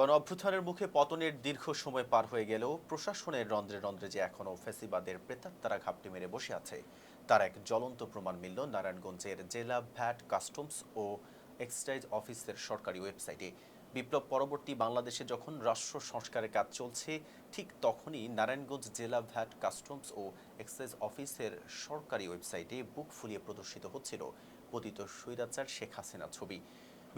গণ অভ্যুত্থানের মুখে পতনের দীর্ঘ সময় পার হয়ে গেলেও প্রশাসনের রন্ধ্রে রন্ধ্রে যে এখনও ফ্যাসিবাদের প্রেতাত্মারা ঘাপটি মেরে বসে আছে তার এক জ্বলন্ত প্রমাণ মিলল নারায়ণগঞ্জের জেলা ভ্যাট কাস্টমস ও এক্সাইজ অফিসের সরকারি ওয়েবসাইটে। বিপ্লব পরবর্তী বাংলাদেশে যখন রাষ্ট্র সংস্কারের কাজ চলছে, ঠিক তখনই নারায়ণগঞ্জ জেলা ভ্যাট কাস্টমস ও এক্সাইজ অফিসের সরকারি ওয়েবসাইটে বুক ফুলিয়ে প্রদর্শিত হচ্ছিল পতিত স্বৈরাচার শেখ হাসিনার ছবি।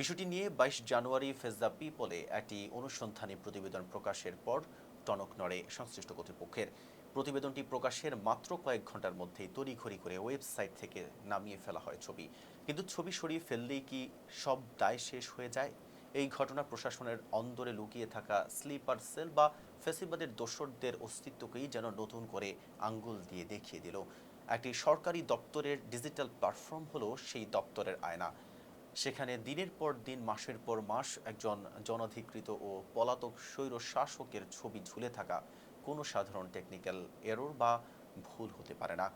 বিষয়টি নিয়ে ২২ জানুয়ারি ফেস দ্য পিপলে একটি অনুসন্ধানী প্রতিবেদন প্রকাশের পর টনক নড়ে সংশ্লিষ্ট কর্তৃপক্ষের। প্রতিবেদনটি প্রকাশের মাত্র কয়েক ঘন্টার মধ্যেই তড়িঘড়ি করে ওয়েবসাইট থেকে নামিয়ে ফেলা হয় ছবি। কিন্তু ছবি সরিয়ে ফেললেই কি সব দায় শেষ হয়ে যায়? এই ঘটনা প্রশাসনের অন্দরে লুকিয়ে থাকা স্লিপার সেল বা ফ্যাসিবাদের দোসরদের অস্তিত্বকেই যেন নতুন করে আঙ্গুল দিয়ে দেখিয়ে দিল। একটি সরকারি দপ্তরের ডিজিটাল প্ল্যাটফর্ম হলো সেই দপ্তরের আয়না। সেখানে দিনের পর দিন, মাসের পর মাস একজন জনাধিকৃত ও পলাতক স্বৈর শাসকের ছবি ঝুলে থাকা কোনো সাধারণ টেকনিক্যাল এরর বা ভুল হতে পারে না।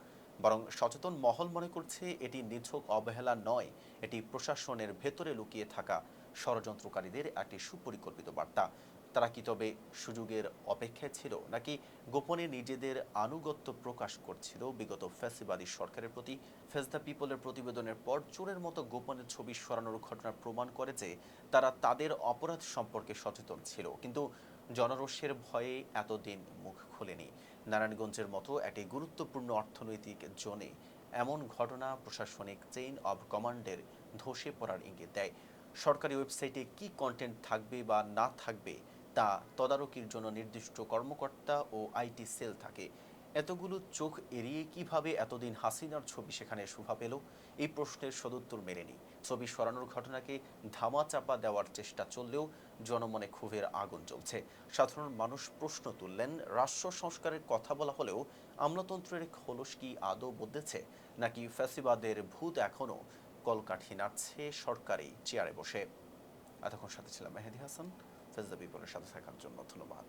বরং সচেতন মহল মনে করছে এটি নিছক অবহেলা নয়, এটি প্রশাসনের ভেতরে লুকিয়ে থাকা ষড়যন্ত্রকারীদের একটি সুপরিকল্পিত বার্তা। তারা কি তবে সুযোগের অপেক্ষায় ছিল, নাকি গোপনে নিজেদের আনুগত্য প্রকাশ করছিল বিগত ফ্যাসিবাদী সরকারের প্রতি? ফেস দ্য পিপলের প্রতিবেদনের পর চোরের মতো গোপনে ছবি সরানোর ঘটনা প্রমাণ করে যে তারা তাদের অপরাধ সম্পর্কে সচেতন ছিল, কিন্তু জনরোষের ভয়ে এতদিন মুখ খোলেনি। নারায়ণগঞ্জের মতো একটি গুরুত্বপূর্ণ অর্থনৈতিক জোনে এমন ঘটনা প্রশাসনিক চেইন অব কমান্ডের ধসে পড়ার ইঙ্গিত দেয়। সরকারি ওয়েবসাইটে কি কন্টেন্ট থাকবে বা না থাকবে তা তদারকির জন্য নির্দিষ্ট কর্মকর্তা ও আইটি সেল থাকে। এতগুলো চোখ এড়িয়ে কিভাবে এতদিন হাসিনার ছবি সেখানে শোভা পেল, এই প্রশ্নের সদুত্তর মেলেনি। ছবি সরানোর ঘটনাকে ধামাচাপা দেওয়ার চেষ্টা চললেও জনমনে ক্ষোভের আগুন জ্বলছে। সাধারণ মানুষ প্রশ্ন তুললেন, রাষ্ট্র সংস্কারের কথা বলা হলেও আমলাতন্ত্রের খোলস কি আদৌ বদলেছে, নাকি ফ্যাসিবাদের ভূত এখনও কলকাঠি নাড়ছে সরকারি চেয়ারে বসে? এতক্ষণ সাথে ছিলাম মেহেদী হাসান। ফেস দ্য পিপলের সাথে থাকার জন্য ধন্যবাদ।